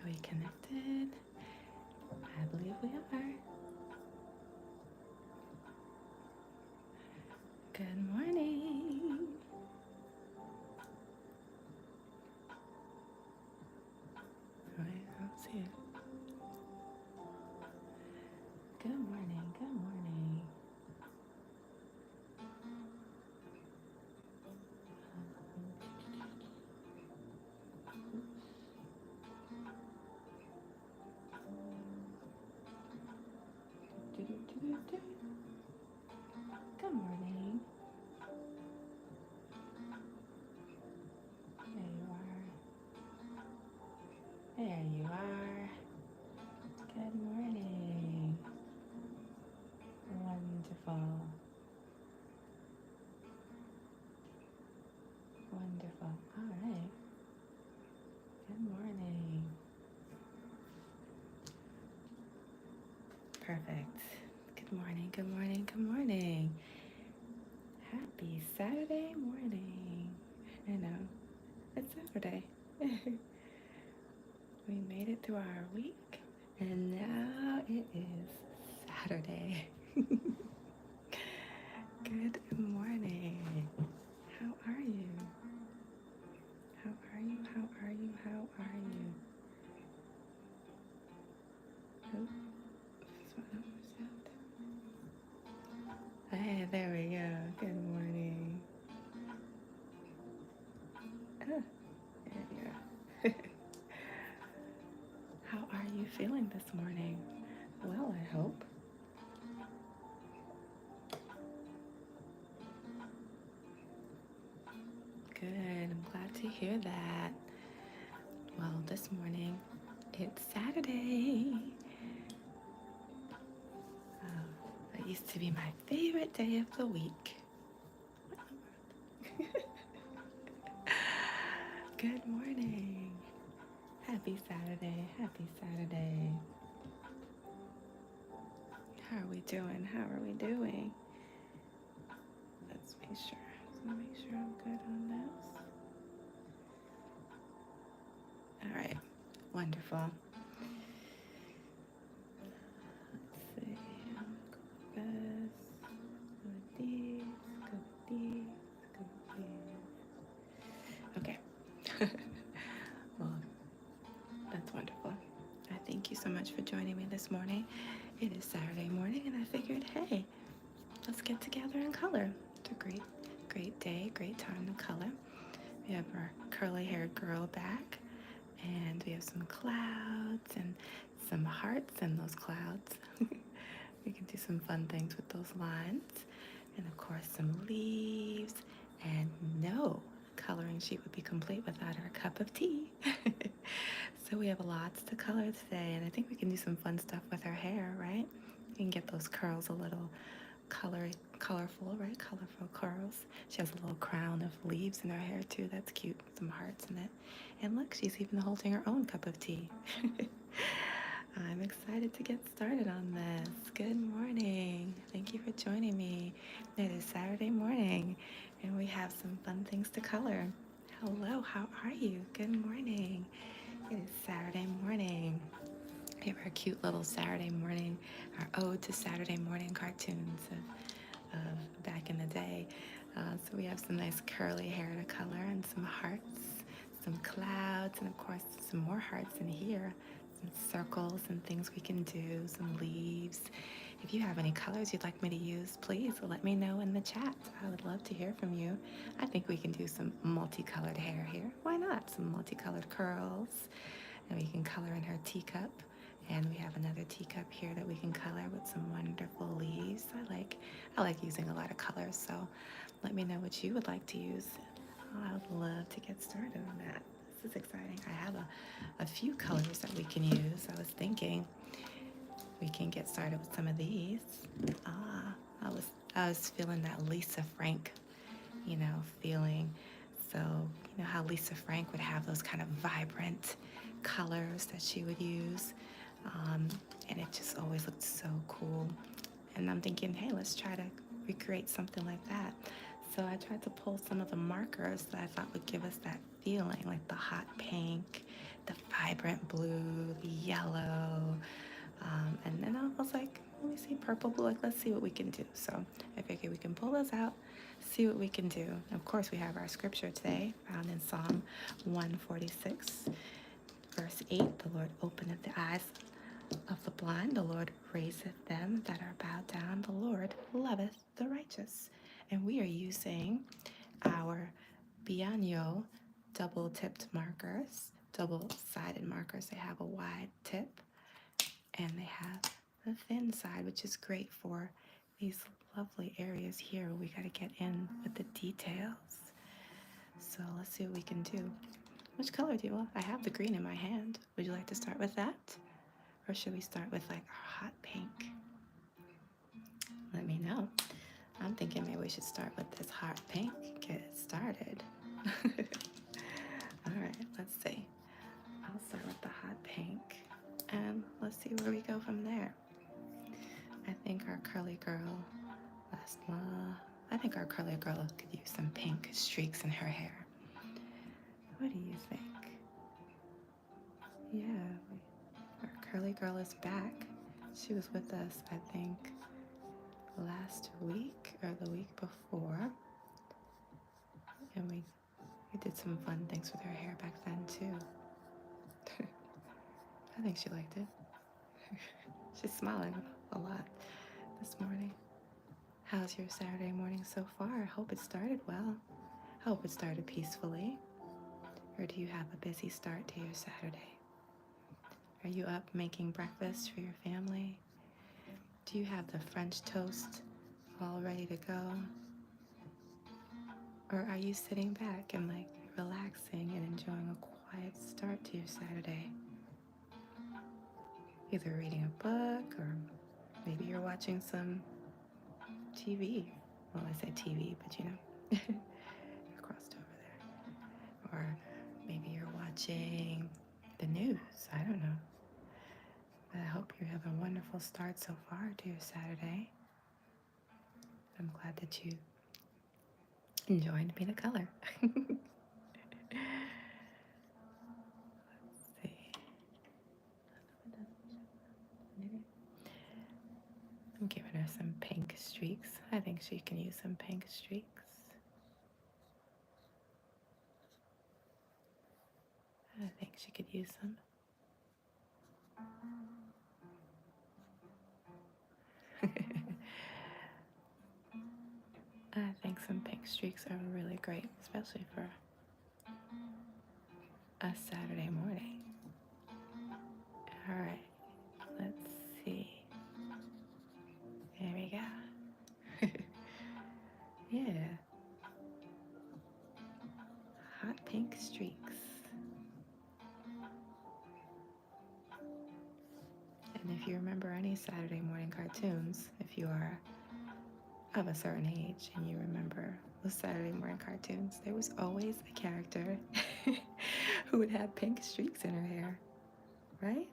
we connected? I believe we are. Good morning. Oh, I don't see it. Good morning. Good morning. Good morning. There you are. There you are. Good morning. Wonderful. Wonderful. All right. Good morning. Perfect. Good morning. Good morning. Good morning. Happy Saturday morning. I know. It's Saturday. We made it through our week, and now it is Saturday. Good morning. How are you? How are you? How are you? How are you? Oh, hey, there we go. Good morning. Oh, there you go. How are you feeling this morning? Well, I hope. Good. I'm glad to hear that. Well, this morning it's Saturday. That used to be my favorite day of the week. Good morning. Happy Saturday. Happy Saturday. How are we doing? How are we doing? Let's make sure. I'm good on this. All right. Wonderful. Let's see. Go with these. Go with these. Go with these. Okay. Well, that's wonderful. I thank you so much for joining me this morning. It is Saturday morning, and I figured, hey, let's get together and color. It's a great day, great time to color. We have our curly-haired girl back, and we have some clouds and some hearts in those clouds. We can do some fun things with those lines, and of course some leaves, and no coloring sheet would be complete without our cup of tea. So we have lots to color today, and I think we can do some fun stuff with our hair, right? You can get those curls a little colorful, right? Colorful curls. She has a little crown of leaves in her hair too. That's cute. Some hearts in it. And look, she's even holding her own cup of tea. I'm excited to get started on this. Good morning. Thank you for joining me. It is Saturday morning, and we have some fun things to color. Hello, how are you? Good morning. It is Saturday morning. We have our cute little Saturday morning, our ode to Saturday morning cartoons of back in the day. So we have some nice curly hair to color and some hearts, some clouds, and of course some more hearts in here, some circles and things we can do, some leaves. If you have any colors you'd like me to use, please let me know in the chat. I would love to hear from you. I think we can do some multicolored hair here. Why not? Some multicolored curls. And we can color in her teacup. And we have another teacup here that we can color with some wonderful leaves. I like using a lot of colors, so let me know what you would like to use. I would love to get started on that. This is exciting. I have a few colors that we can use. I was thinking we can get started with some of these. I was feeling that Lisa Frank, feeling. So, how Lisa Frank would have those kind of vibrant colors that she would use. And it just always looked so cool. And I'm thinking, hey, let's try to recreate something like that. So I tried to pull some of the markers that I thought would give us that feeling, like the hot pink, the vibrant blue, the yellow, and then I was like, let me see purple, blue. Like, let's see what we can do. So I figured we can pull those out, see what we can do. And of course, we have our scripture today, found in Psalm 146, verse 8. The Lord openeth the eyes of the blind. The Lord raiseth them that are bowed down. The Lord loveth the righteous. And we are using our Bianyo double-tipped markers, double-sided markers. They have a wide tip and they have the thin side, which is great for these lovely areas here where we got to get in with the details. So let's see what we can do. Which color do you want? I have the green in my hand. Would you like to start with that? Or should we start with like our hot pink? Let me know. I'm thinking maybe we should start with this hot pink. Get it started. All right, let's see. I'll start with the hot pink and let's see where we go from there. I think our curly girl could use some pink streaks in her hair. What do you think? Yeah, our curly girl is back. She was with us, I think, last week or the week before. And we did some fun things with her hair back then too. I think she liked it. She's smiling a lot this morning. How's your Saturday morning so far? I hope it started well. I hope it started peacefully. Or do you have a busy start to your Saturday? Are you up making breakfast for your family? Do you have the French toast all ready to go? Or are you sitting back and like relaxing and enjoying a quiet start to your Saturday? Either reading a book or maybe you're watching some TV. Well, I say TV, but you know, I crossed over there. Or maybe you're watching the news. I don't know. But I hope you have a wonderful start so far to your Saturday. I'm glad that you enjoyed being a color. Let's see. I'm giving her some pink streaks. I think she can use some pink streaks. I think she could use some. I think some pink streaks are really great, especially for a Saturday morning. All right, let's see. There we go. Yeah. Hot pink streaks. And if you remember any Saturday morning cartoons, if you are of a certain age and you remember the Saturday morning cartoons, there was always a character who would have pink streaks in her hair, right?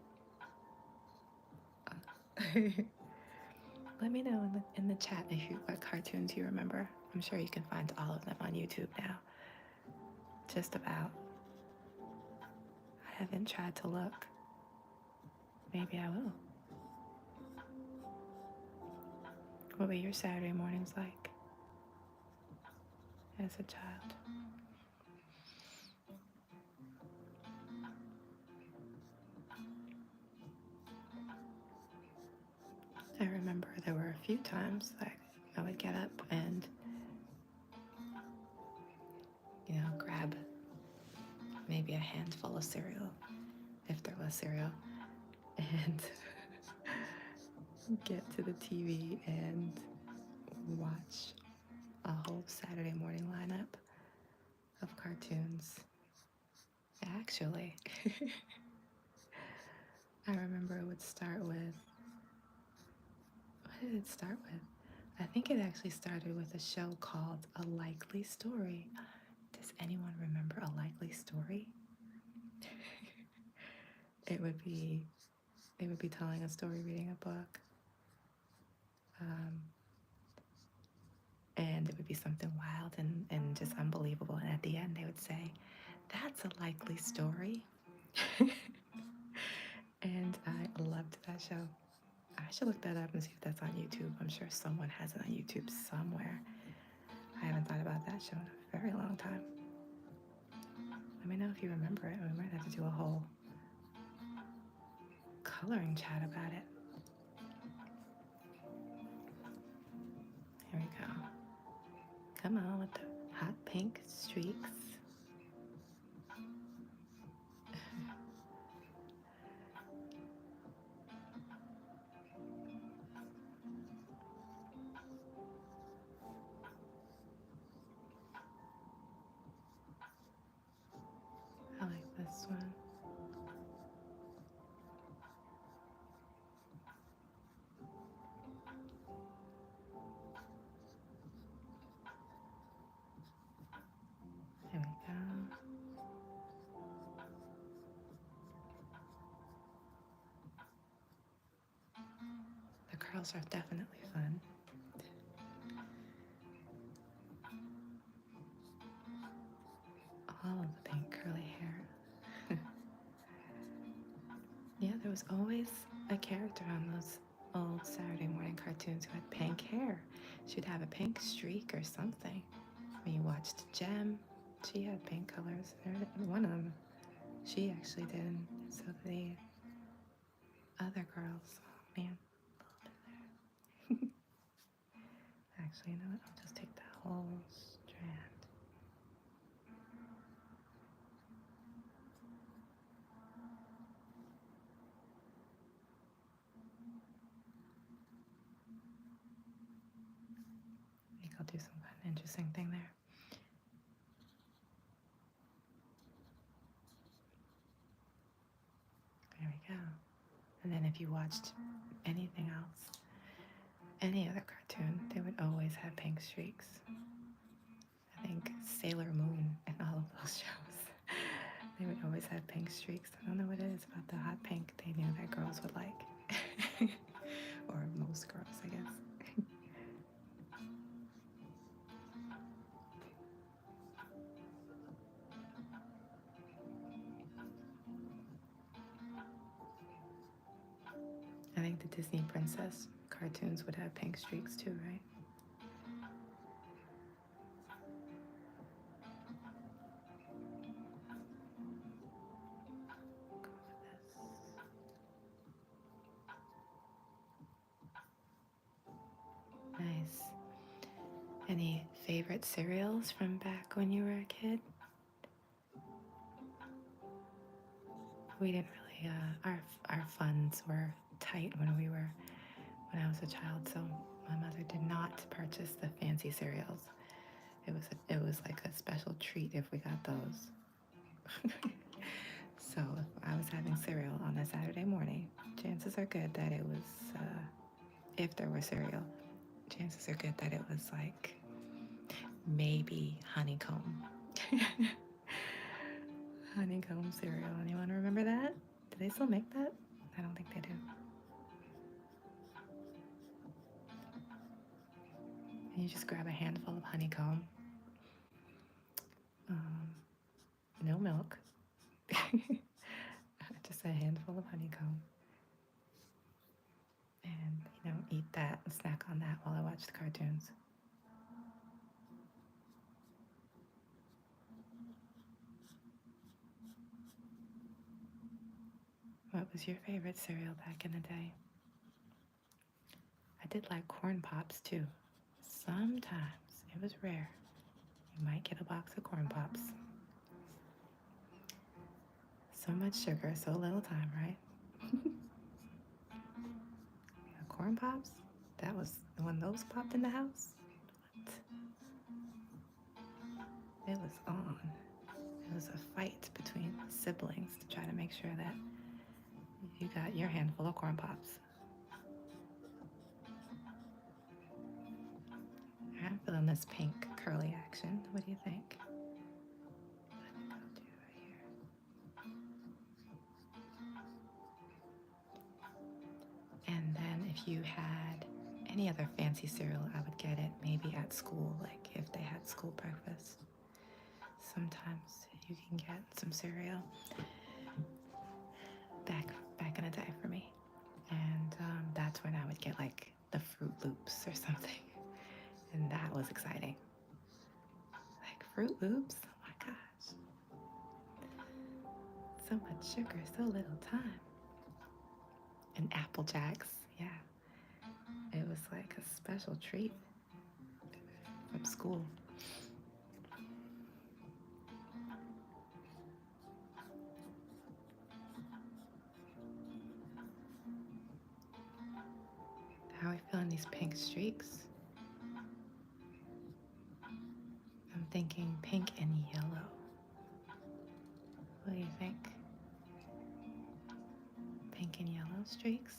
Let me know in the chat what cartoons you remember. I'm sure you can find all of them on YouTube now. Just about. I haven't tried to look. Maybe I will. What were your Saturday mornings like as a child? I remember there were a few times like I would get up and, grab maybe a handful of cereal, if there was cereal, and get to the TV and watch a whole Saturday morning lineup of cartoons. Actually, I remember it would start with, what did it start with? I think it actually started with a show called A Likely Story. Does anyone remember A Likely Story? It would be telling a story, reading a book. and it would be something wild and just unbelievable. And at the end, they would say, "That's a likely story." And I loved that show. I should look that up and see if that's on YouTube. I'm sure someone has it on YouTube somewhere. I haven't thought about that show in a very long time. Let me know if you remember it. We might have to do a whole coloring chat about it. Here we go. Come on with the hot pink streaks. I like this one. There we go. The curls are definitely fun. All of the pink curly hair. Yeah, there was always a character on those old Saturday morning cartoons who had pink hair. She'd have a pink streak or something. When you watched Jem, she had pink colors. One of them, she actually did. So the other girls, oh man, actually, you know what? I'll just take that whole strand. I think I'll do some kind of interesting thing there. There we go. And then if you watched anything else, any other cartoon, they would always have pink streaks. I think Sailor Moon and all of those shows, they would always have pink streaks. I don't know what it is about the hot pink they knew that girls would like. Or most girls, I guess. I think the Disney princess cartoons would have pink streaks too, right? Nice. Any favorite cereals from back when you were a kid? We didn't really. Our funds were tight when I was a child, so my mother did not purchase the fancy cereals. It was like a special treat if we got those. So if I was having cereal on a Saturday morning, chances are good that it was, if there were cereal, chances are good that it was like maybe honeycomb. Honeycomb cereal. Anyone remember that? Do they still make that? I don't think they do. And you just grab a handful of honeycomb, no milk, just a handful of honeycomb, and eat that and snack on that while I watch the cartoons. What was your favorite cereal back in the day? I did like corn pops too. Sometimes, it was rare, you might get a box of corn pops. So much sugar, so little time, right? Corn pops? That was when those popped in the house? What? It was on. It was a fight between siblings to try to make sure that you got your handful of corn pops. I'm feeling this pink curly action. What do you think? I think I'll do right here. And then if you had Any other fancy cereal, I would get it maybe at school, like if they had school breakfast. Sometimes you can get some cereal back back in the day for me, and that's when I would get like the Fruit Loops or something, and that was exciting. Like Fruit Loops, oh my gosh, so much sugar, so little time. And Apple Jacks, yeah, it was like a special treat from school. How are we feeling these pink streaks? I'm thinking pink and yellow. What do you think? Pink and yellow streaks?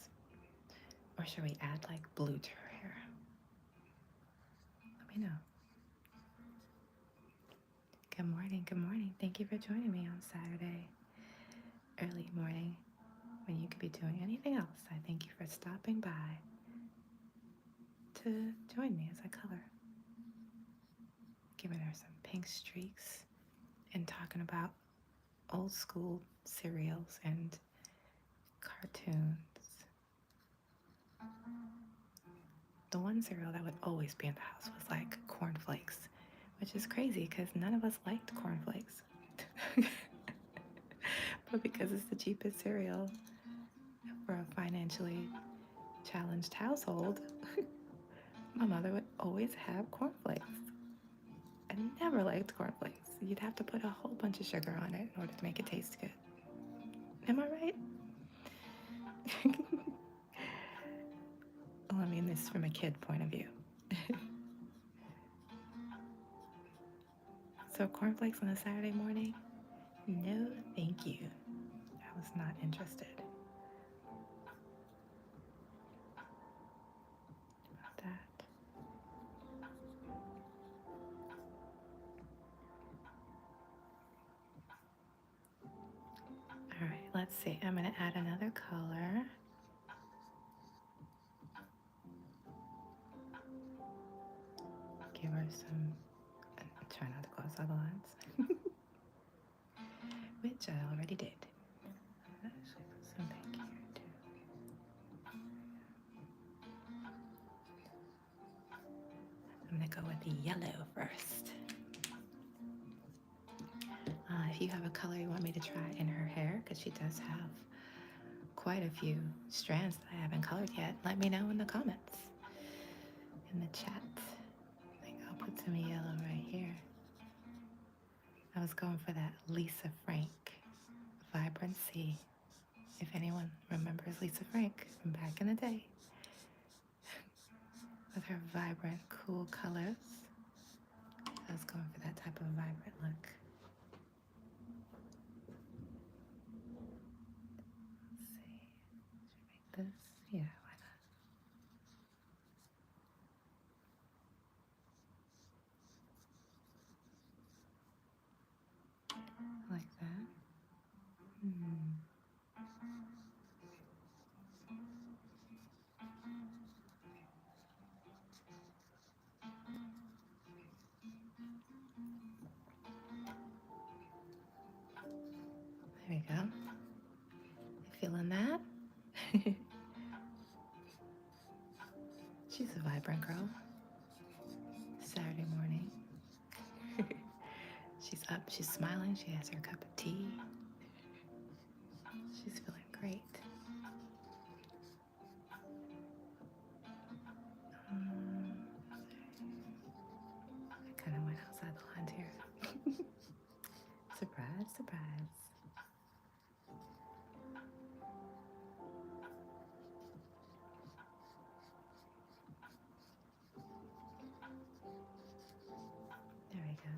Or should we add like blue to her hair? Let me know. Good morning, good morning. Thank you for joining me on Saturday, early morning, when you could be doing anything else. I thank you for stopping by to join me as I color. Giving her some pink streaks and talking about old school cereals and cartoons. The one cereal that would always be in the house was like cornflakes, which is crazy because none of us liked cornflakes. But because it's the cheapest cereal for a financially challenged household, my mother would always have cornflakes. I never liked cornflakes. You'd have to put a whole bunch of sugar on it in order to make it taste good. Am I right? Well, I mean, this is from a kid point of view. So cornflakes on a Saturday morning? No, thank you. I was not interested. About that. All right, let's see. I'm going to add another color. Give her some, try not to close all the lines, which I already did. Actually, put some pink here too. I'm going to go with the yellow first. If you have a color you want me to try in her hair, because she does have quite a few strands that I haven't colored yet, let me know in the comments, in the chat. I think I'll put some yellow right here. I was going for that Lisa Frank vibrancy. If anyone remembers Lisa Frank from back in the day, with her vibrant, cool colors, I was going for that type of vibrant look. Let's see, should we make this? Yeah, why not? Like that. There we go. Feeling that? She's a vibrant girl. Saturday morning. She's up, she's smiling, she has her cup of tea. She's feeling great. I kind of went outside the lines here. Surprise, surprise. There we go.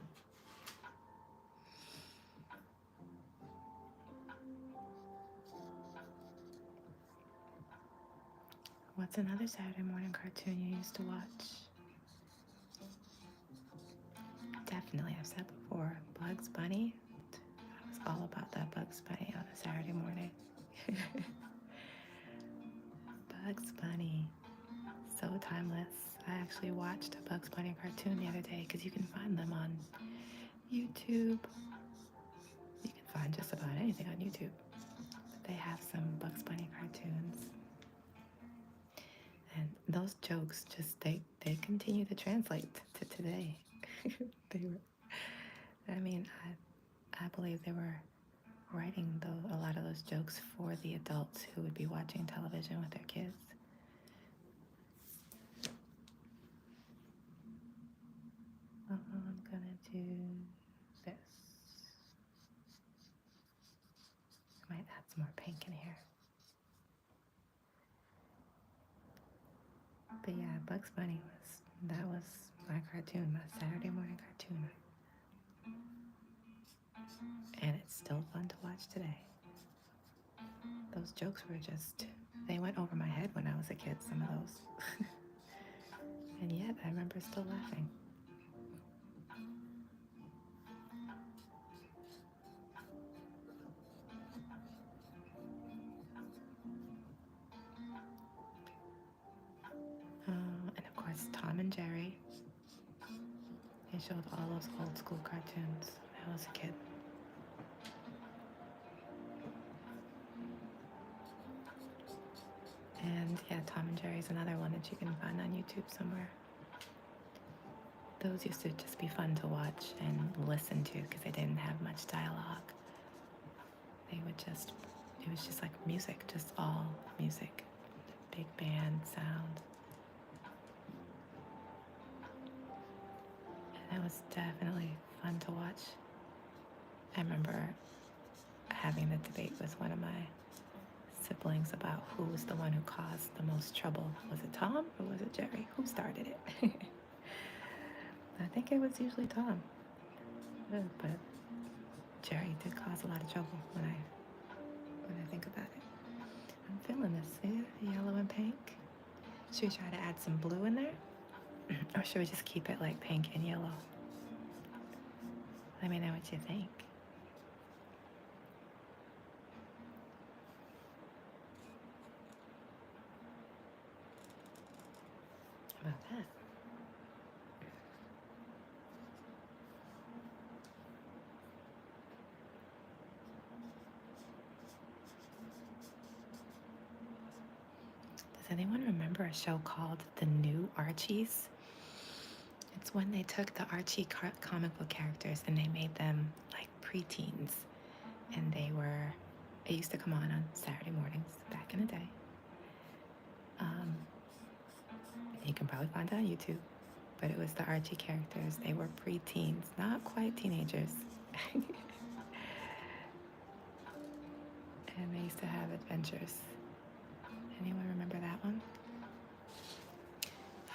What's another Saturday morning cartoon you used to watch? Definitely, I've said before, Bugs Bunny. I was all about that Bugs Bunny on a Saturday morning. Bugs Bunny. So timeless. actually watched a Bugs Bunny cartoon the other day because you can find them on YouTube. You can find just about anything on YouTube. But they have some Bugs Bunny cartoons. And those jokes just they continue to translate to today. They were, I mean, I believe they were writing a lot of those jokes for the adults who would be watching television with their kids. I'm gonna do this. I might add some more pink in here. But yeah, Bugs Bunny was my cartoon, my Saturday morning cartoon. And it's still fun to watch today. Those jokes were they went over my head when I was a kid, some of those. And yet I remember still laughing. And of course, Tom and Jerry. They showed all those old school cartoons when I was a kid. And yeah, Tom and Jerry's another one that you can find on YouTube somewhere. Those used to just be fun to watch and listen to because they didn't have much dialogue. It was just like music, just all music. Big band sound. And it was definitely fun to watch. I remember having the debate with one of my siblings about who was the one who caused the most trouble. Was it Tom or was it Jerry? Who started it? I think it was usually Tom. But Jerry did cause a lot of trouble when I think about it. I'm feeling this. Yeah, yellow and pink. Should we try to add some blue in there? Or should we just keep it like pink and yellow? Let me know what you think. How about that? Does anyone remember a show called The New Archies? It's when they took the Archie comic book characters and they made them like preteens. And it used to come on Saturday mornings back in the day. You can probably find it on YouTube. But it was the Archie characters. They were preteens, not quite teenagers. And they used to have adventures. Anyone remember that one?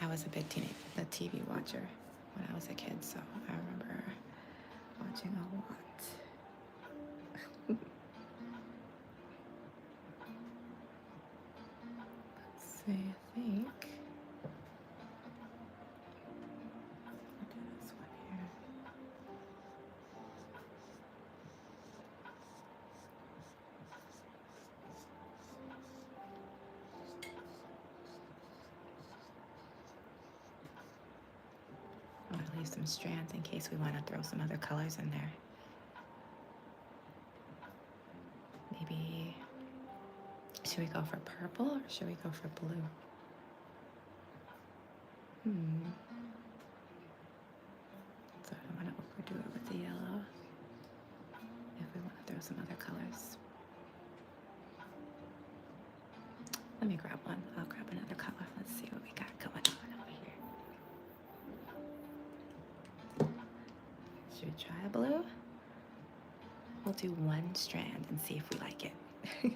I was a big TV watcher when I was a kid, so I remember watching a lot. Let's see, I think. I'll do this one here. I'm going to leave some strands in case we want to throw some other colors in there. Maybe, should we go for purple or should we go for blue? So I don't want to overdo it with the yellow. If we want to throw some other colors. Let me grab one. I'll grab another color. Let's see what we got going on over here. Should we try a blue? We'll do one strand and see if we like it. This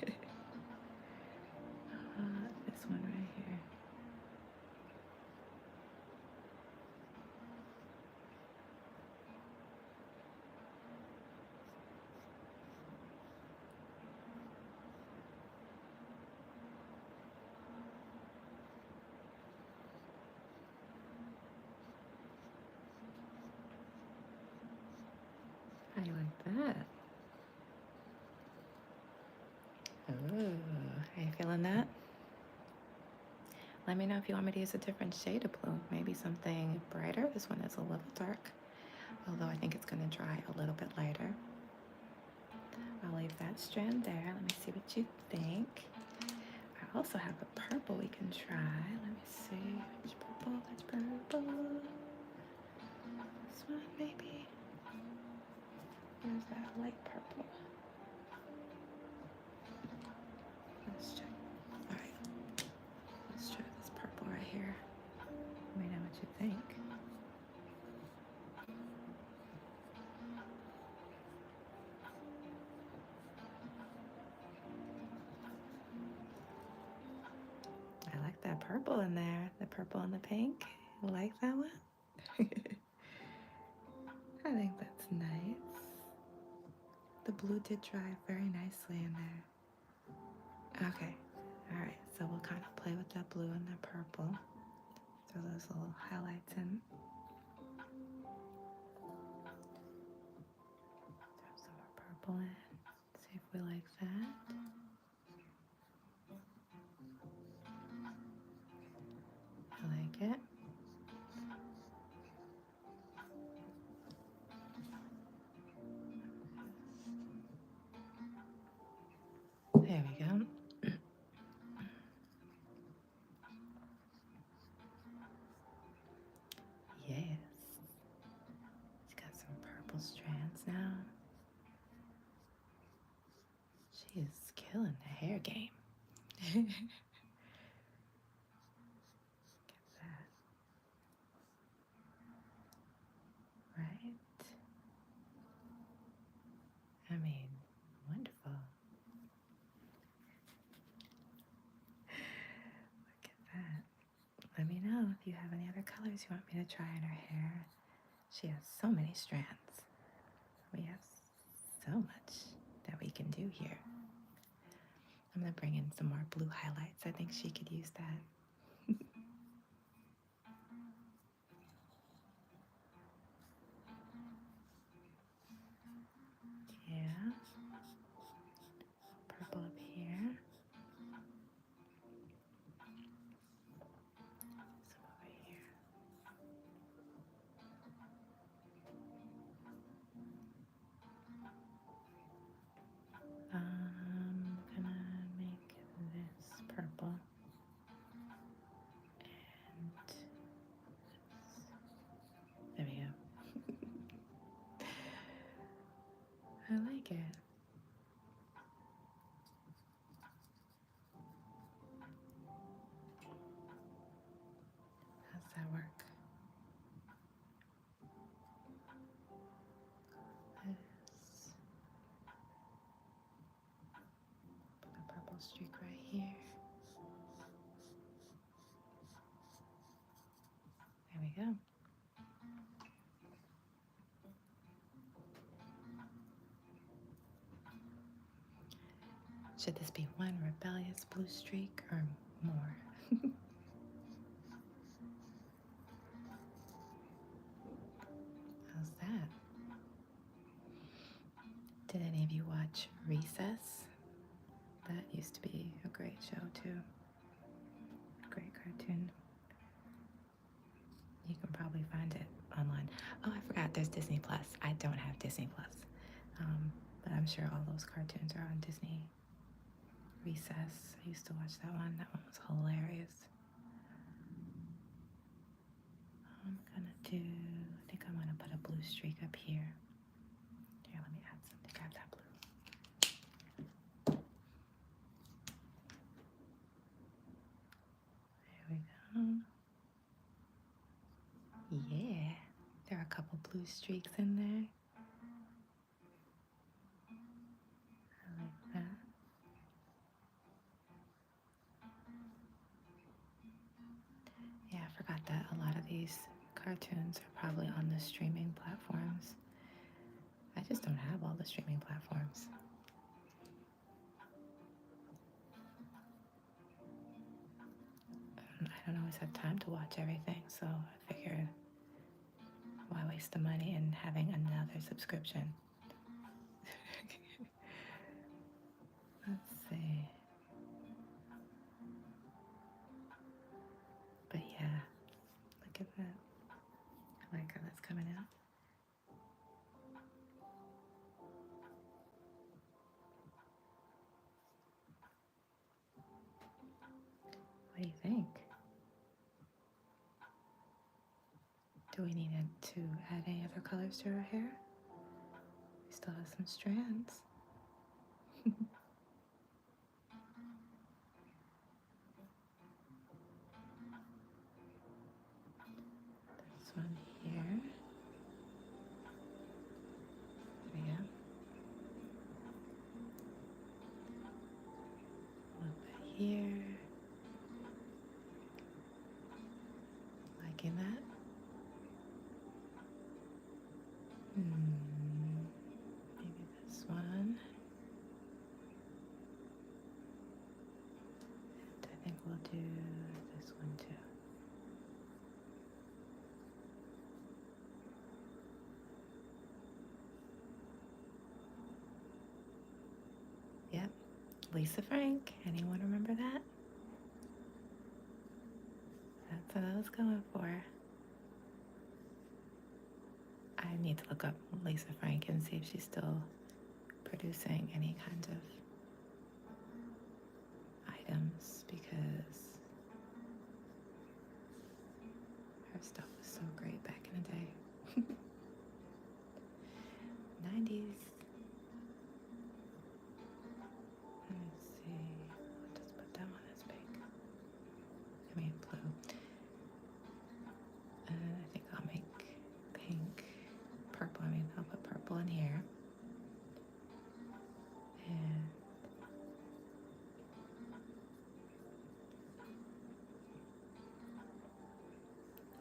one right here. How do you like that? Oh, are you feeling that? Let let me know if you want me to use a different shade of blue. Maybe something brighter. This one is a little dark, although I think it's going to dry a little bit lighter. I'll leave that strand there. Let me see what you think. I also have a purple we can try. Let me see. Which purple? Which purple? This one, maybe? Where's that light purple? Let's check. All right. Let's try this purple right here. Let me know what you think. I like that purple in there. The purple and the pink. You like that one? I think that's nice. The blue did dry very nicely in there. Okay. All right. So we'll kind of play with that blue and the purple. Throw those little highlights in. Throw some more purple in. See if we like that. I like it. There we go. Yes. She's got some purple strands now. She is killing the hair game. Get that. Right? I mean, wonderful. Look at that. Let me know if you have any other colors you want me to try in her hair. She has so many strands. We have so much that we can do here. I'm going to bring in some more blue highlights. I think she could use that. Yeah. Purple up here. Some over here. I'm gonna make this purple. And there we go. I like it. How's that work? This. Put a purple streak right here. There we go. Should this be one rebellious blue streak or more? How's that? Did any of you watch Recess? That used to be a great show too. Great cartoon. You can probably find it online. Oh, I forgot, there's Disney Plus. I don't have Disney Plus. But I'm sure all those cartoons are on Disney. Recess, I used to watch that one. That one was hilarious. I think I'm gonna put a blue streak up here. Here, let me add something. Grab that blue. There we go. Yeah, there are a couple blue streaks in there. I like that. Yeah, I forgot that a lot of these cartoons are probably on the streaming platforms. I just don't have all the streaming platforms. I don't always have time to watch everything, so I figured why waste the money in having another subscription? Let's see. What do you think? Do we need to add any other colors to our hair? We still have some strands. This one here. There we go. A little bit here. Liking that? Maybe this one. And I think we'll do this one too. Yep, Lisa Frank. Anyone remember that? That's what I was going for. I need to look up Lisa Frank and see if she's still producing any kind of items, because her stuff was so great back in the day. 90s. Let me see. I'll just put that one as pink. I mean blue. I think I'll make pink, purple. I mean, I'll put purple in here. And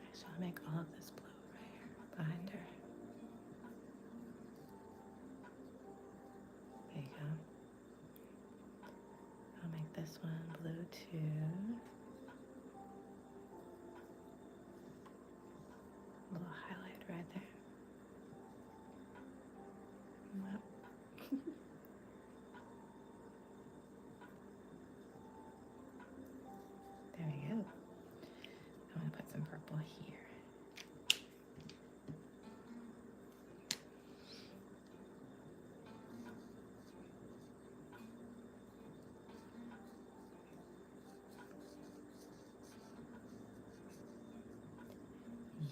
actually, I'll make all of this blue right here behind her. There you go. I'll make this one blue too. A little highlight right there. Yep. There we go. I'm going to put some purple here.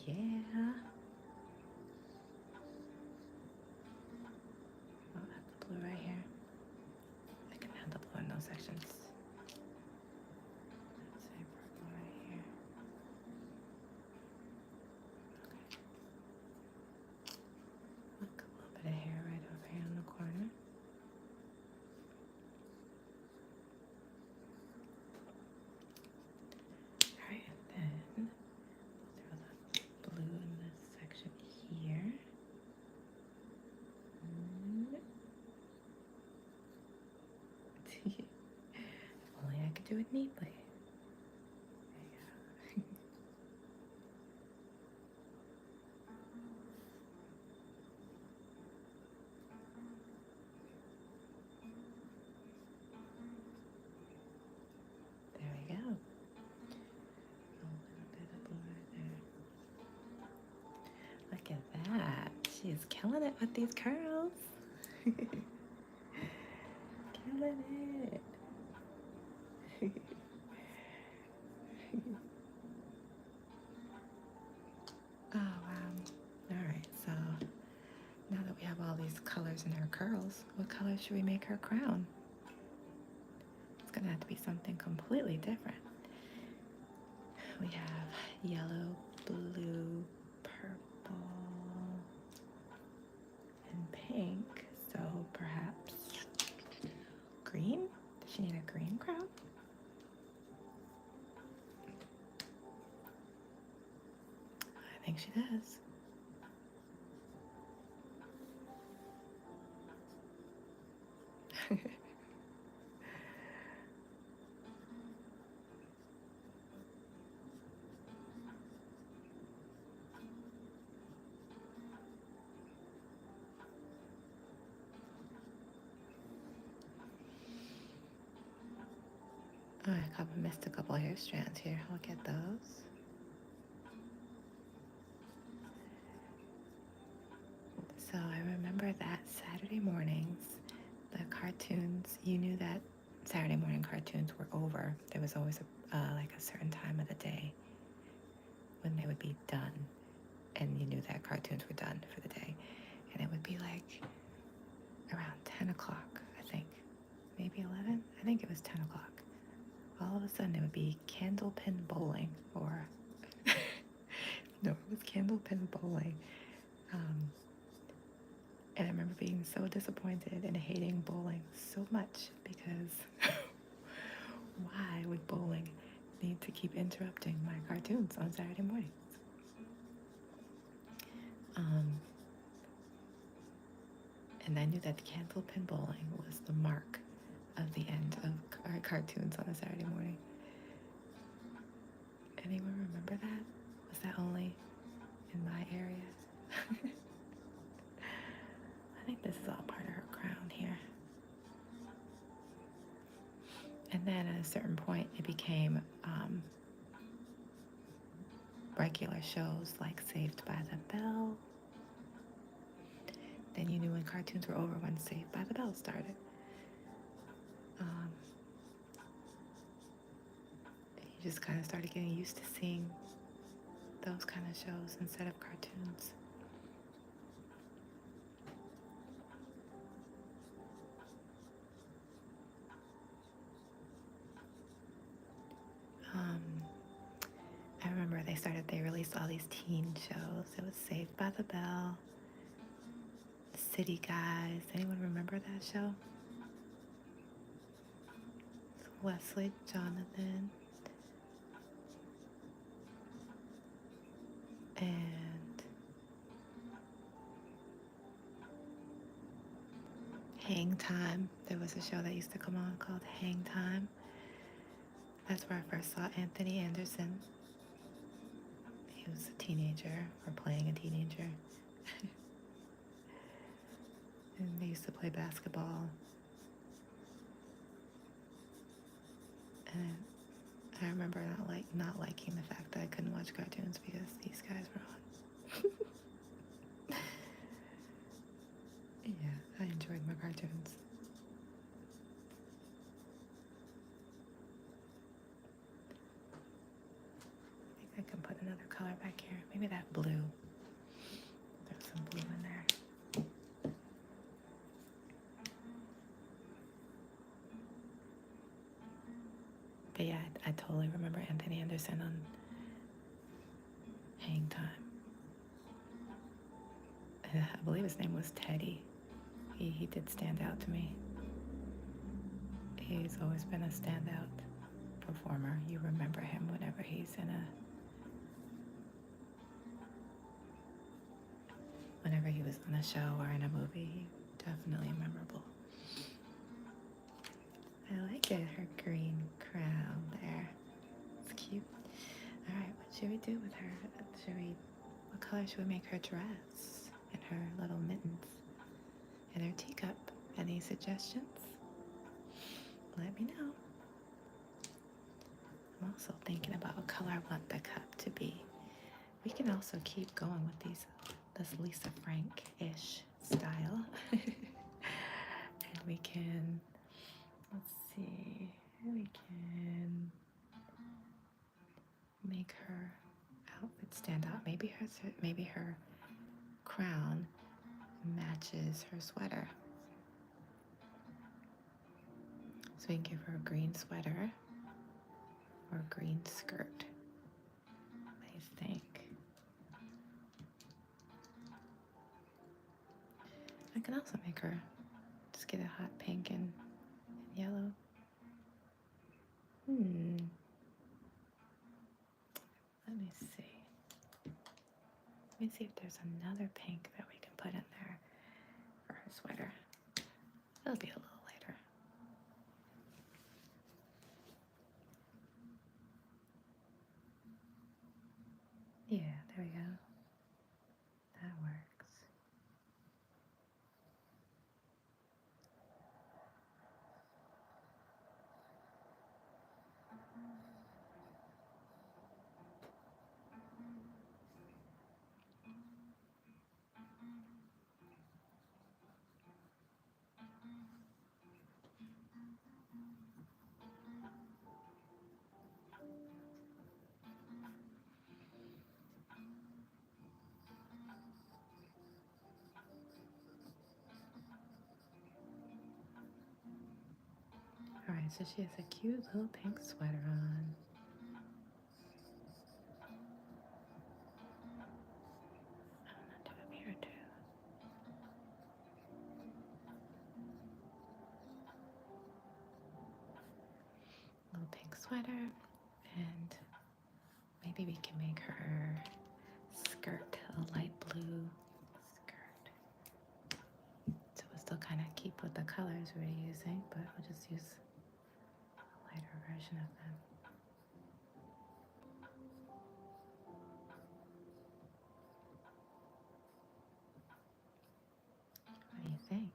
Yeah. I'll add the blue right here. I can add the blue in those sections. Let's say purple right here. Okay. Look, a little bit of hair right over here in the corner. Alright, and then we'll throw the blue in this section here. If only I could do it neatly. There you go. There we go. A little bit of blue right there. Look at that. She's killing it with these curls. Killing it. Oh, wow. Alright, so now that we have all these colors in her curls, what color should we make her crown? It's gonna have to be something completely different. We have yellow, blue, purple, and pink, so perhaps green? Does she need a green crown? I think she does. Oh, I missed a couple hair strands here. I'll get those. So I remember that Saturday mornings, the cartoons, you knew that Saturday morning cartoons were over, there was always like a certain time of the day when they would be done, and you knew that cartoons were done for the day, and it would be like around 10 o'clock, I think, maybe 11. I think it was 10 o'clock. All of a sudden, it would be candlepin bowling, or no, it was candlepin bowling. And I remember being so disappointed and hating bowling so much because why would bowling need to keep interrupting my cartoons on Saturday mornings? And I knew that the candlepin bowling was the mark of the end of our cartoons on a Saturday morning. Anyone remember that? Was that only in my area? I think this is all part of her crown here. And then at a certain point, it became regular shows like Saved by the Bell. Then you knew when cartoons were over when Saved by the Bell started. You just kind of started getting used to seeing those kind of shows instead of cartoons. I remember they released all these teen shows. It was Saved by the Bell, City Guys. Anyone remember that show? Wesley, Jonathan, and Hang Time. There was a show that used to come on called Hang Time. That's where I first saw Anthony Anderson. He was a teenager, or playing a teenager. And they used to play basketball. And I remember not liking the fact that I couldn't watch cartoons because these guys were on. Yeah, I enjoyed my cartoons. I think I can put another color back here. Maybe that blue. There's some blue in there. But yeah, I totally remember Anthony Anderson on Hang Time. I believe his name was Teddy. He did stand out to me. He's always been a standout performer. You remember him whenever he's whenever he was on a show or in a movie. Definitely memorable. I like it, her green crown there. It's cute. All right, what should we do with her? What color should we make her dress and her little mittens and her teacup? Any suggestions? Let me know. I'm also thinking about what color I want the cup to be. We can also keep going with this Lisa Frank-ish style. And we can, let's see, we can make her outfit stand out. Maybe her crown matches her sweater. So we can give her a green sweater or a green skirt. What do you think? I can also make her just get a hot pink and yellow. Let me see. Let me see if there's another pink that we can put in there for her sweater. It'll be a little later. Yeah, there we go. That works. so she has a cute little pink sweater on. I'm gonna do up here too. Little pink sweater, and maybe we can make her skirt a light blue skirt. So we'll still kind of keep with the colors we're using, but we'll just use a lighter version of them. What do you think?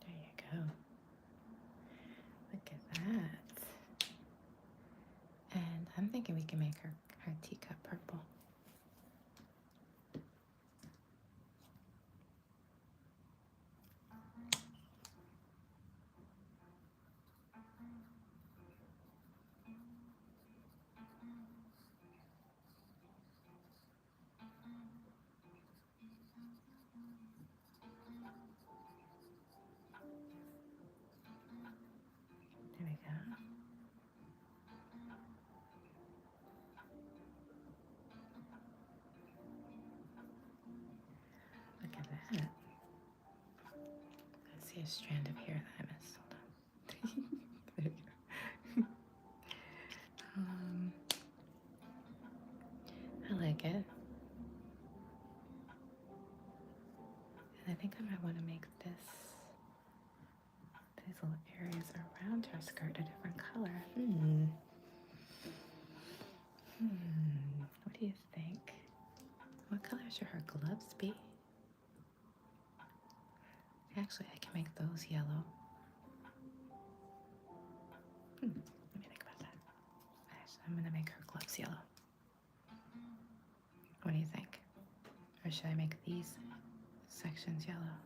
There you go. Look at that. And I'm thinking we can make her teacup purple. There we go. Look at that. I see a strand of hair that I missed. Hold on. There you go. I like it. And I think I might want to make these little areas around her skirt a different color. What do you think? What color should her gloves be? Actually, I can make those yellow. Let me think about that. Actually, I'm going to make her gloves yellow. What do you think? Or should I make these sections yellow?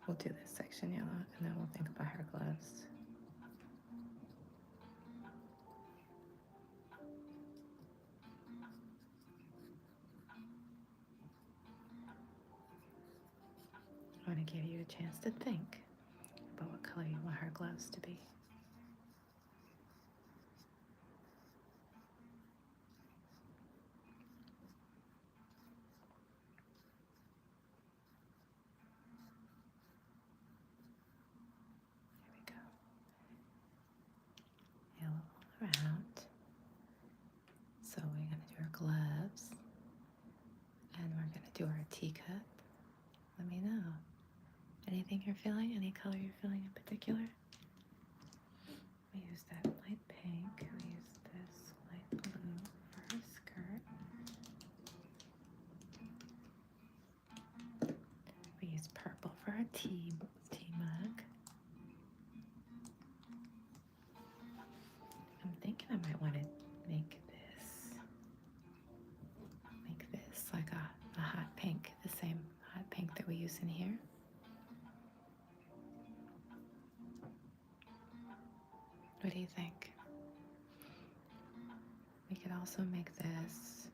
We'll do this section yellow, and then we'll think about her gloves. I want to give you a chance to think about what color you want her gloves to be. There we go. Yellow all around. So we're going to do our gloves, and we're going to do our teacup. Let me know. Anything you're feeling? Any color you're feeling in particular? We use that light pink. We use this light blue for her skirt. We use purple for our tea mug. I'm thinking I might want to make this like a hot pink, the same hot pink that we use in here. What do you think? We could also make this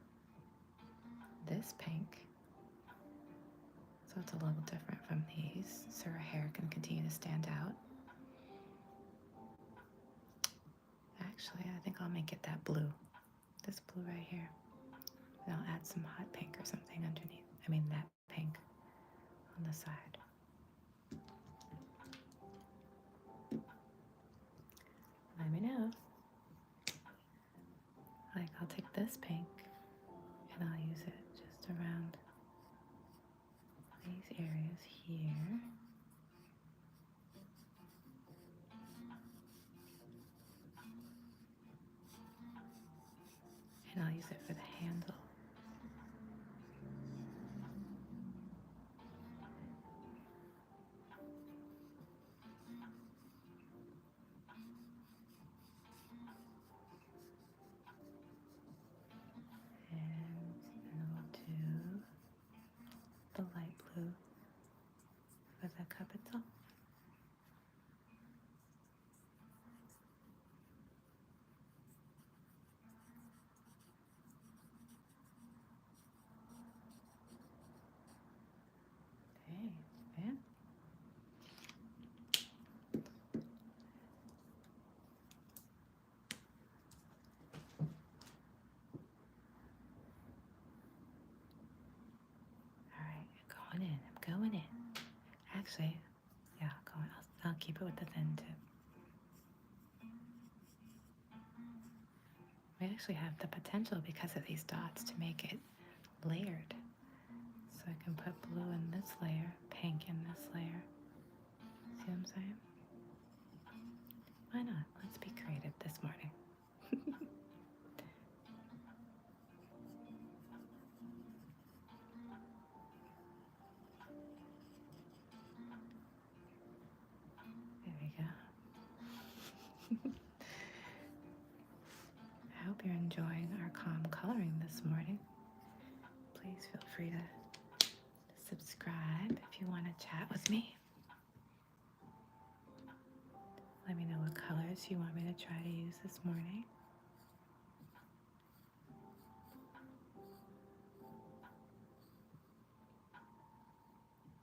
pink, so it's a little different from these, so her hair can continue to stand out. Actually, I think I'll make it that blue, this blue right here. And I'll add some hot pink or something underneath. I mean that pink on the side. Let me know. Like, I'll take this pink and I'll use it just around these areas here. with a capital. Hey, man. All right, going in. I'm going in. Actually, yeah, I'll keep it with the thin tip. We actually have the potential because of these dots to make it layered. So I can put blue in this layer, pink in this layer. See what I'm saying? Why not? Let's be creative this morning. There we go. I hope you're enjoying our calm coloring this morning. Please feel free to subscribe if you want to chat with me. Let me know what colors you want me to try to use this morning.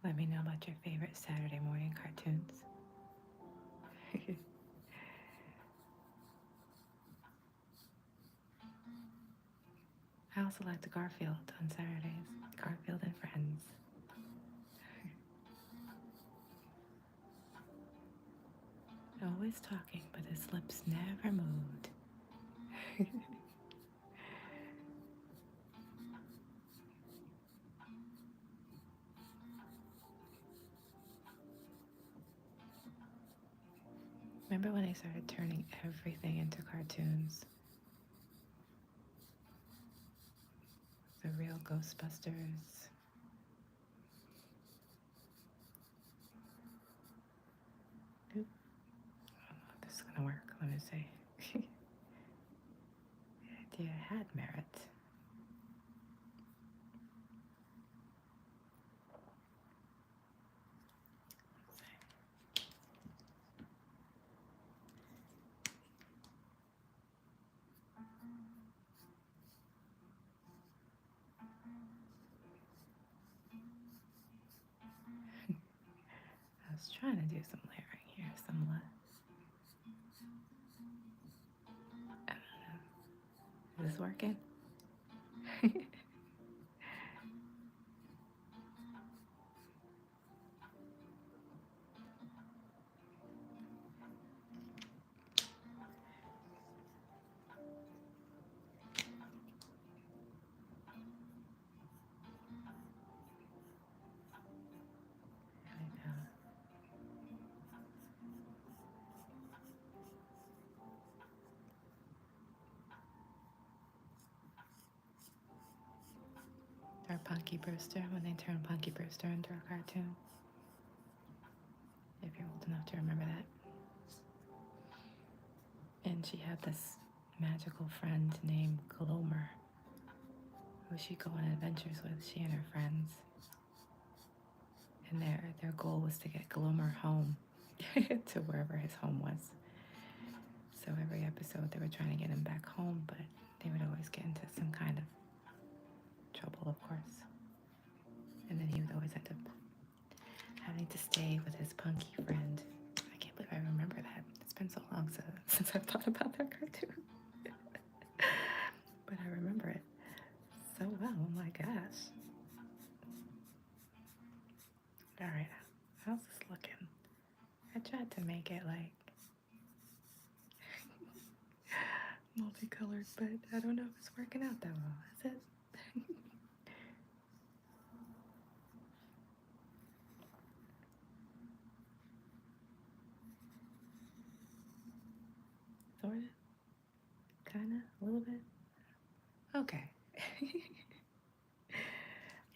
Let me know about your favorite Saturday morning cartoons. I also like the Garfield on Saturdays. Garfield and Friends. Always talking, but his lips never moved. Remember when they started turning everything into cartoons? The real Ghostbusters. Oop. I don't know if this is gonna work. Let me see. The idea had merit. I was trying to do some layering here, some I don't know. Is this working? There we go. Or Punky Brewster, when they turned Punky Brewster into a cartoon. If you're old enough to remember that. And she had this magical friend named Glomer, who she'd go on adventures with, she and her friends. And their goal was to get Glomer home to wherever his home was. So every episode they were trying to get him back home, but they would always get into some kind of trouble, of course. And then he would always end up having to stay with his punky friend. I can't believe I remember that. It's been so long since I've thought about that cartoon. But I remember it so well. Oh my gosh. All right, how's this looking? I tried to make it like multicolored, but I don't know if it's working out that well. Is it? Sort of? Kinda? A little bit? Okay.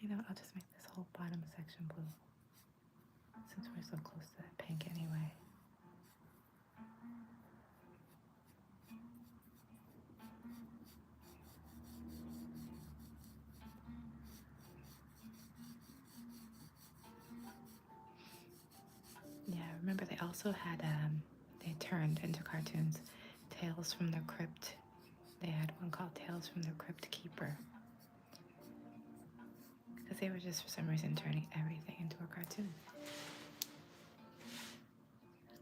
You know, I'll just make this whole bottom section blue, since we're so close to that pink anyway. also had, they turned into cartoons, Tales from the Crypt. They had one called Tales from the Crypt Keeper. Because they were just, for some reason, turning everything into a cartoon.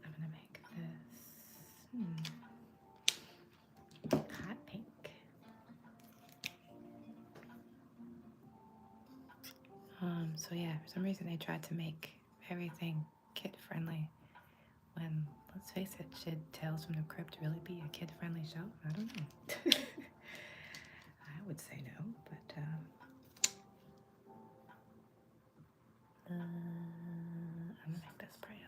I'm going to make this hot pink. So yeah, for some reason they tried to make everything kid-friendly when, let's face it, should Tales from the Crypt really be a kid-friendly show? I don't know. I would say no, but I'm gonna make this pretty.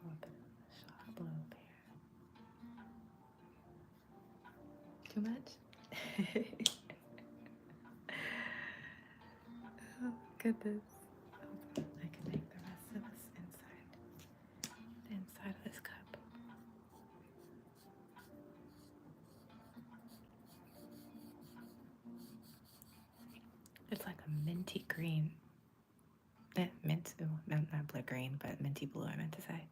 A little bit of soft blue up here. Too much? Oh, goodness. I can make the rest of this inside. The inside of this cup. It's like a minty green. Mint, not blue green, but minty blue, I meant to say.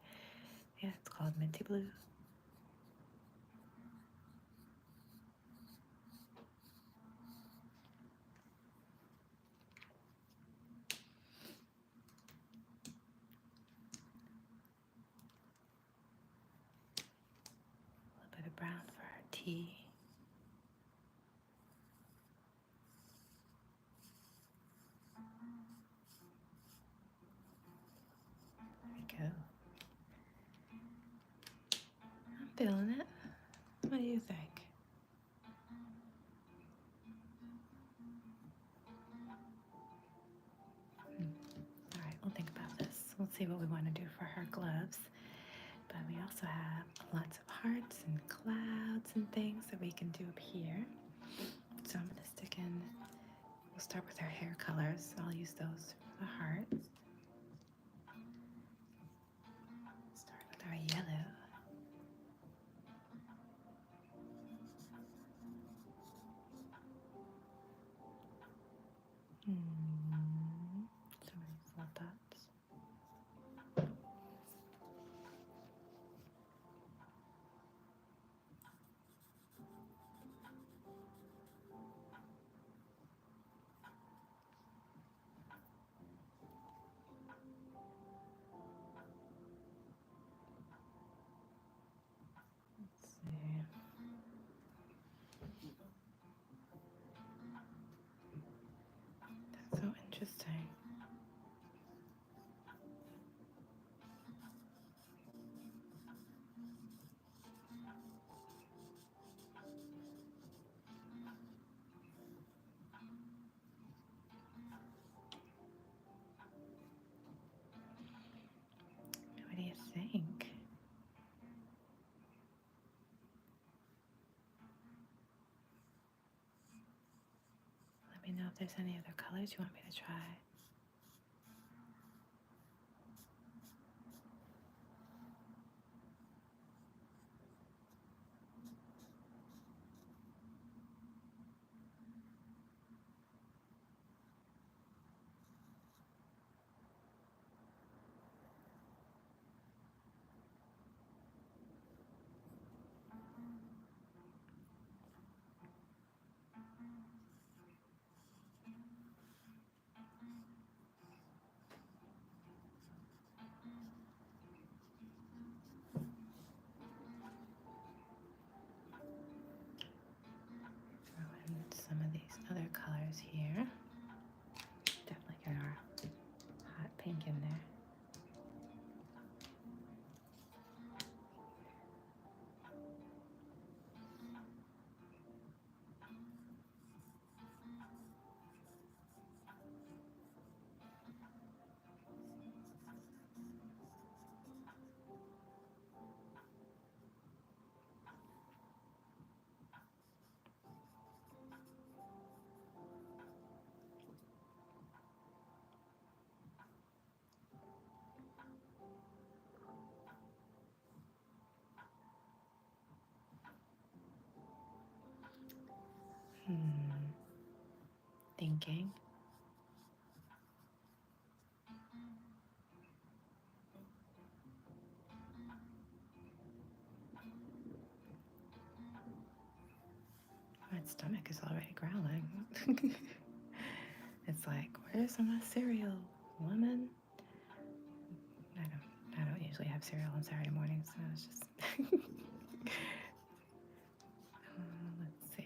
Yeah, it's called minty blue. A little bit of brown for our tea. There we go. I'm feeling it. What do you think? All right, we'll think about this. We'll see what we want to do for her gloves. But we also have lots of hearts and clouds and things that we can do up here. So I'm going to stick in, we'll start with our hair colors. I'll use those for the hearts. Start with our yellow. So many little dots. Let's see. That's so interesting. What do you think? Let me know if there's any other colors you want me to try. thinking. My stomach is already growling. It's like, where's my cereal, woman? I don't usually have cereal on Saturday mornings, so it's just. Let's see.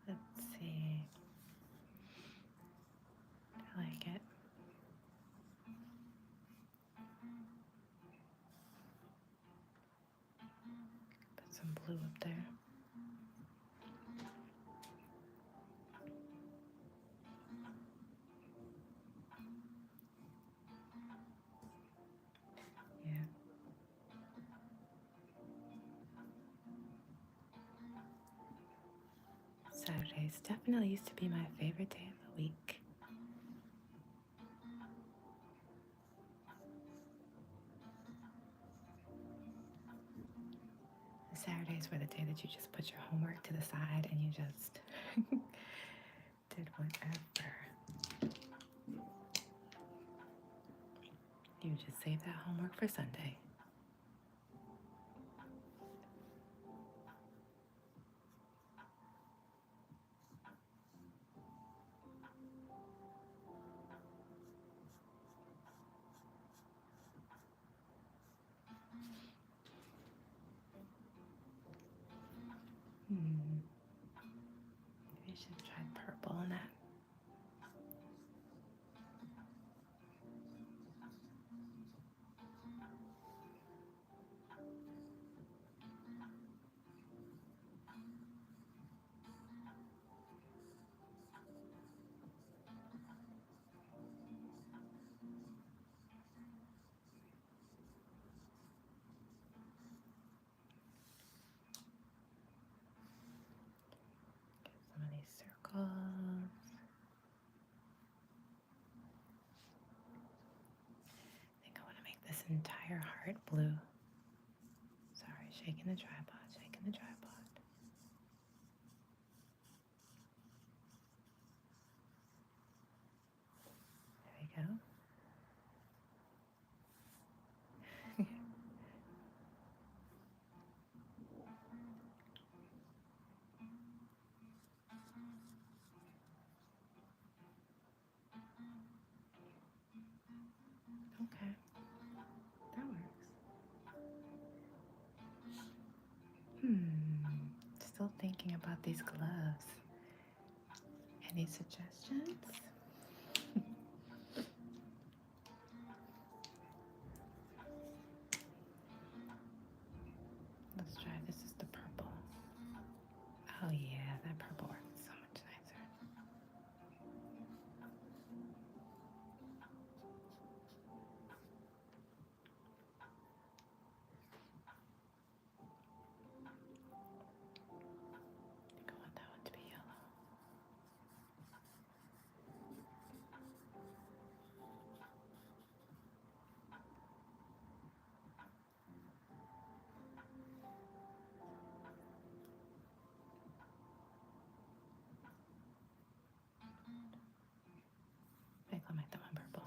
Let's see. I like it. Put some blue up there. Yeah. Saturdays definitely used to be my favorite day of the week. Saturdays were the day that you just put your homework to the side and you just did whatever. You just save that homework for Sunday. Maybe I should try purple on that. Get some of these circles. I think I want to make this entire heart blue. Sorry, shaking the tripod, shaking the tripod. There we go. Okay, that works. Still thinking about these gloves. Any suggestions? Let's try this is the purple. Oh yeah, that purple works so much nicer. I think I want that one to be yellow. I think I'll make that one purple.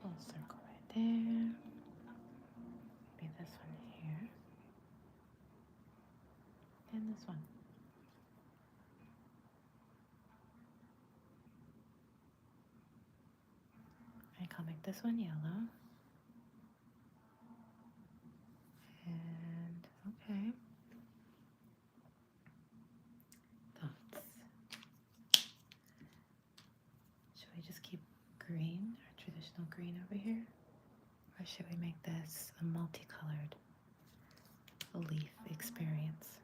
Little circle right there. Maybe this one here. And this one. I think I'll make this one yellow. Okay. Thoughts? Should we just keep green, our traditional green over here? Or should we make this a multicolored leaf experience?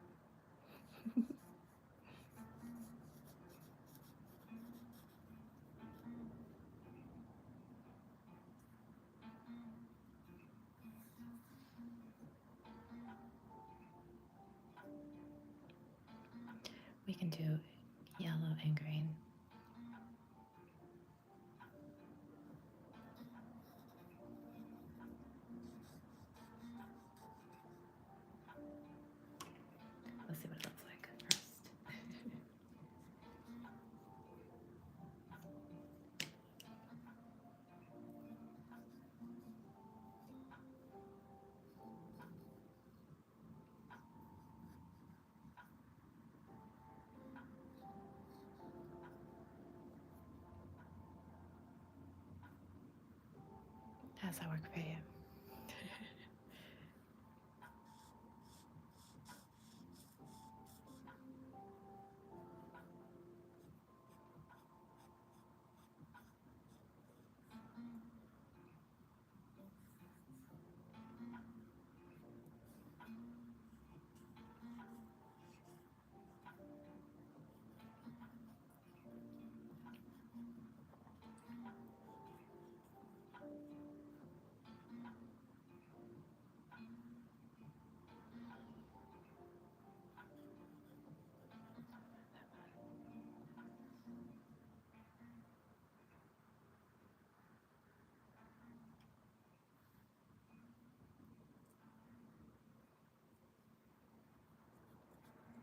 We can do yellow and green. Let's see what it looks like first. How's that work for you?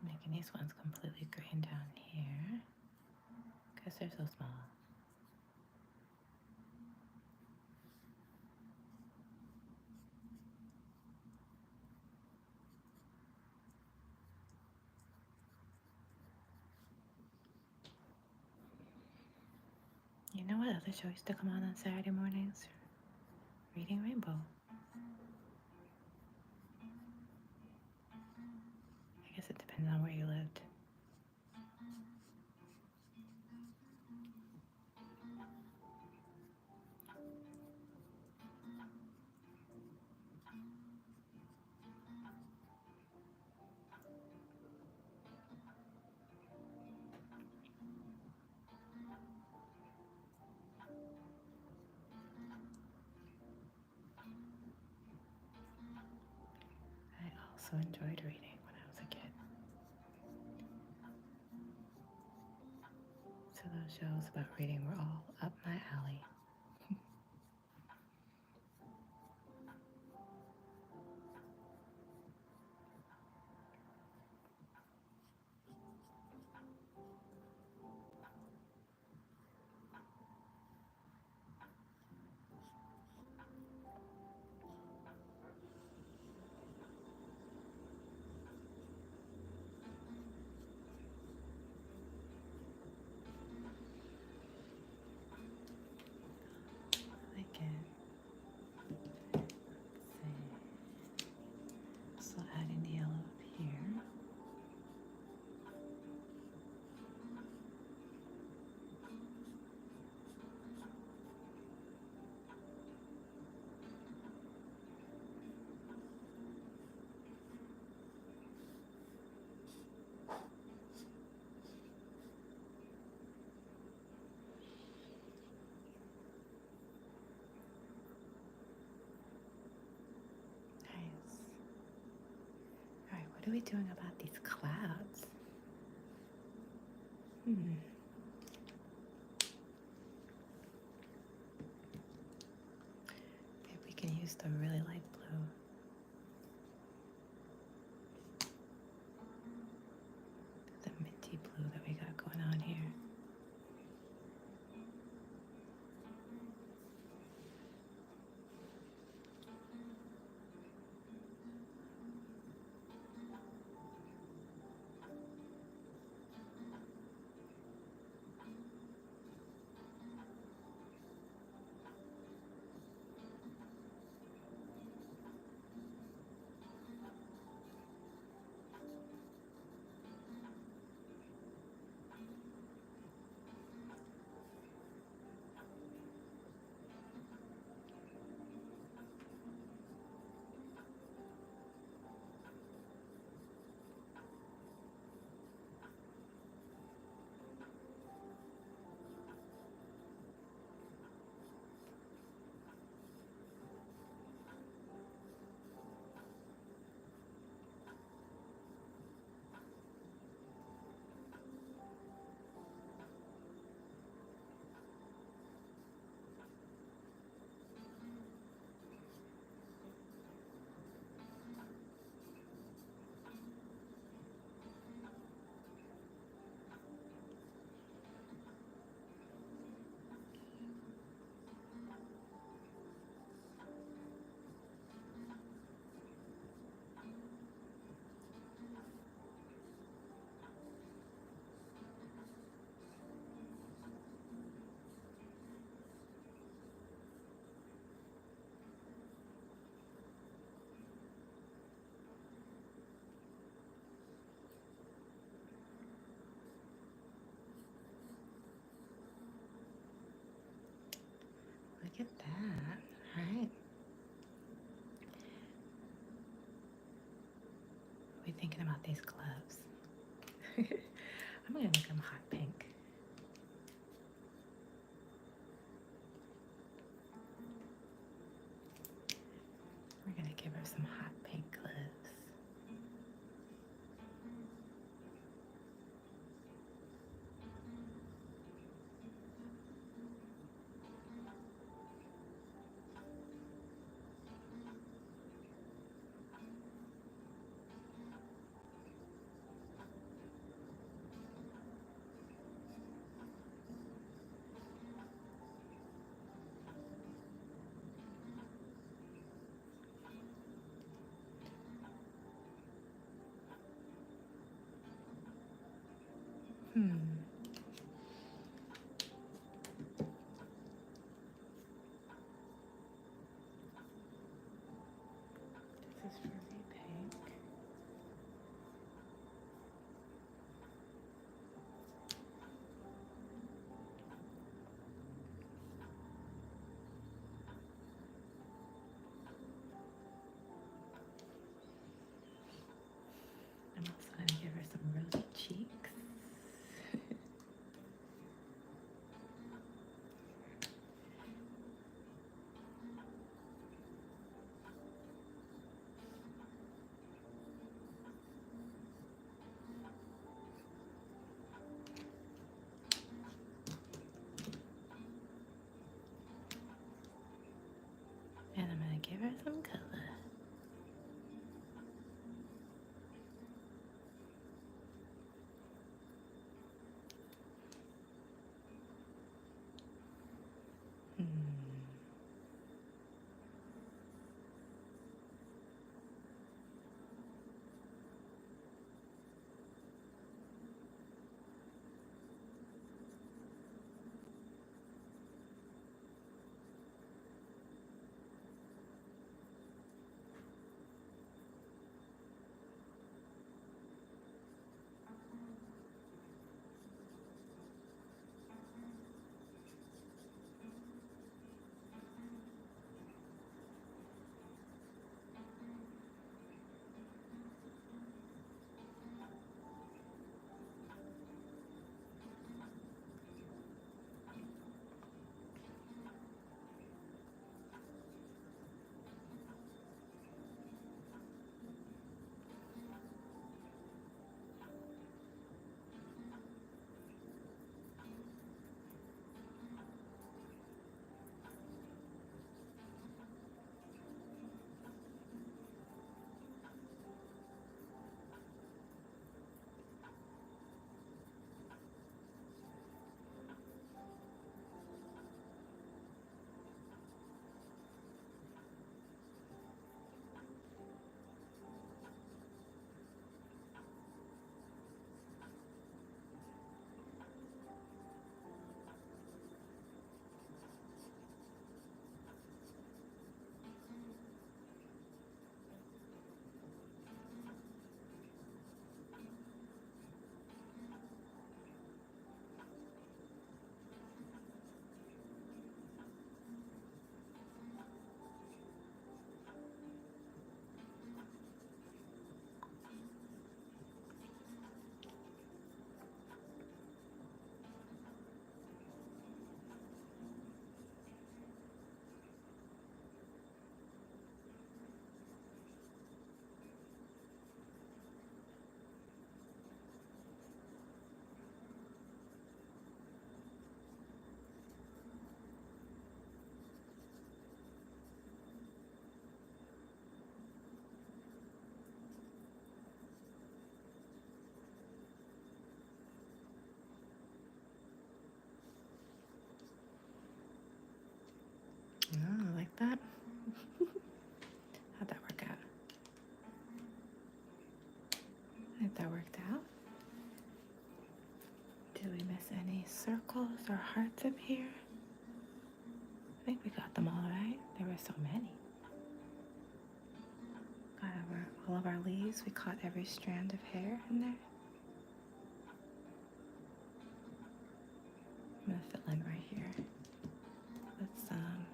Making these ones completely green down here because they're so small. You know what other show used to come on Saturday mornings? Reading Rainbow. I guess it depends on where you lived. I also enjoyed reading when I was a kid. So those shows about reading were all up my alley. Like it. Let's see. So adding the yellow up here. Nice. Alright, what are we doing about these clouds? Maybe we can use the really light blue. The minty blue that we got going on here. Look at that. All right. What are we thinking about these gloves? I'm gonna make them hot pink. We're gonna give her some hot pink gloves. This is really pink. I'm also going to give her some rosy cheeks. And I'm going to give her some color. Oh, I like that. How'd that work out? I think that worked out. Did we miss any circles or hearts up here? I think we got them all right. There were so many. Got all of our leaves. We caught every strand of hair in there. I'm gonna fill in right here with some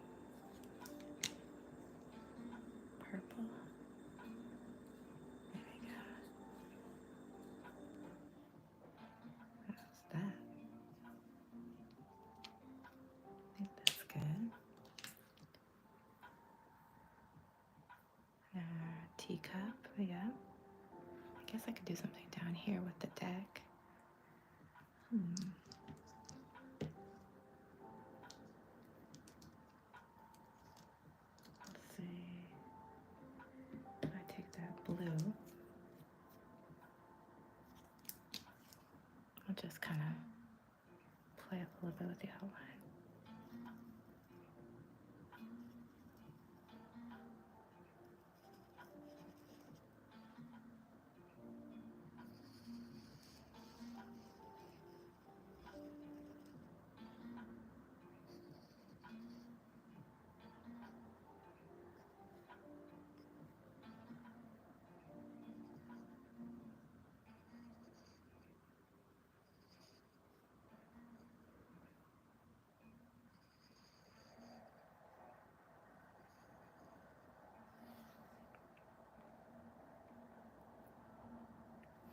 I could do something down here with the deck. Let's see. If I take that blue, I'll just kind of play a little bit with the outline.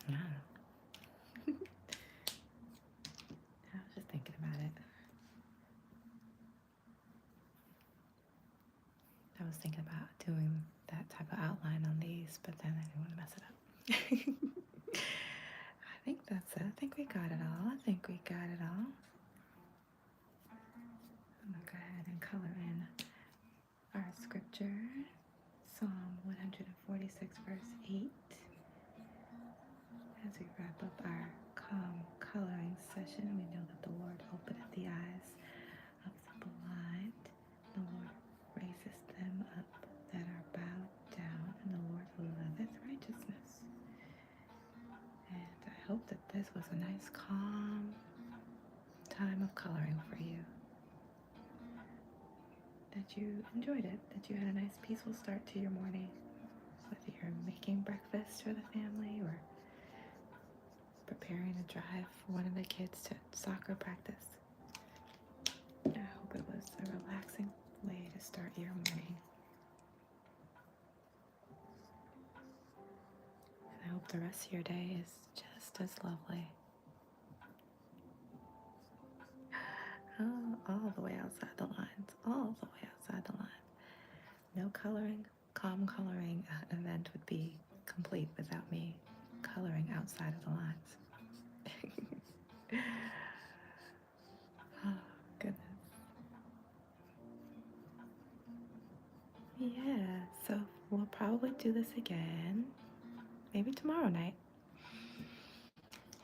Yeah. I was just thinking about it. I was thinking about doing that type of outline on these, but then I didn't want to mess it up. I think that's it. I think we got it all. I'm gonna go ahead and color in our scripture, Psalm 146, verse 8. As we wrap up our calm coloring session, we know that the Lord openeth the eyes of the blind. The Lord raises them up that are bowed down, and the Lord loveth righteousness. And I hope that this was a nice, calm time of coloring for you. That you enjoyed it, that you had a nice, peaceful start to your morning, whether you're making breakfast for the family or preparing a drive for one of the kids to soccer practice. I hope it was a relaxing way to start your morning. And I hope the rest of your day is just as lovely. Oh, all the way outside the lines, all the way outside the lines. No coloring, calm coloring event would be complete without me coloring outside of the lines. Oh, goodness. Yeah, so we'll probably do this again, maybe tomorrow night.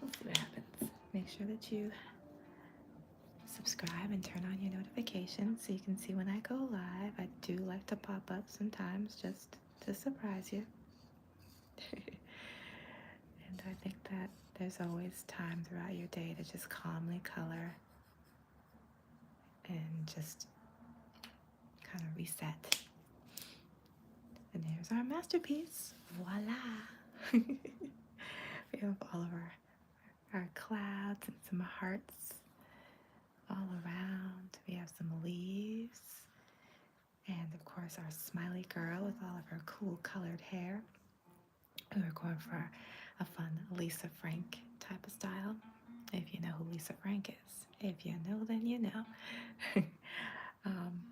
We'll see what happens. Make sure that you subscribe and turn on your notifications so you can see when I go live. I do like to pop up sometimes just to surprise you. And I think that there's always time throughout your day to just calmly color and just kind of reset. And here's our masterpiece. Voila! We have all of our clouds and some hearts all around. We have some leaves. And of course our smiley girl with all of her cool colored hair. And we're going for a fun Lisa Frank type of style. If you know who Lisa Frank is. If you know, then you know.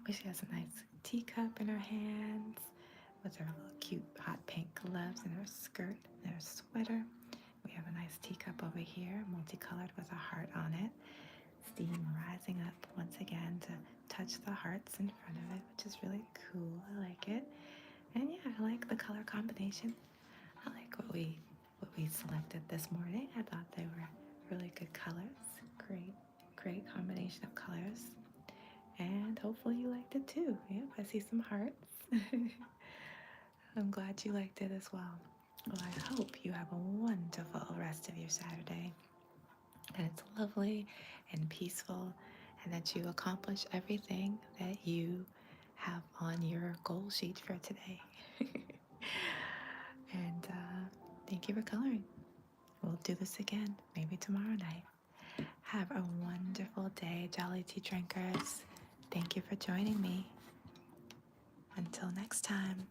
She has a nice teacup in her hands with her little cute hot pink gloves and her skirt and her sweater. We have a nice teacup over here, multicolored with a heart on it. Steam rising up once again to touch the hearts in front of it, which is really cool. I like it. And yeah, I like the color combination. I like what we selected this morning. I thought they were really good colors. Great combination of colors. And hopefully you liked it too. Yep, I see some hearts. I'm glad you liked it as well. Well, I hope you have a wonderful rest of your Saturday. And it's lovely and peaceful, and that you accomplish everything that you have on your goal sheet for today. And thank you for coloring. We'll do this again, maybe tomorrow night. Have a wonderful day, Jolly Tea Drinkers. Thank you for joining me. Until next time.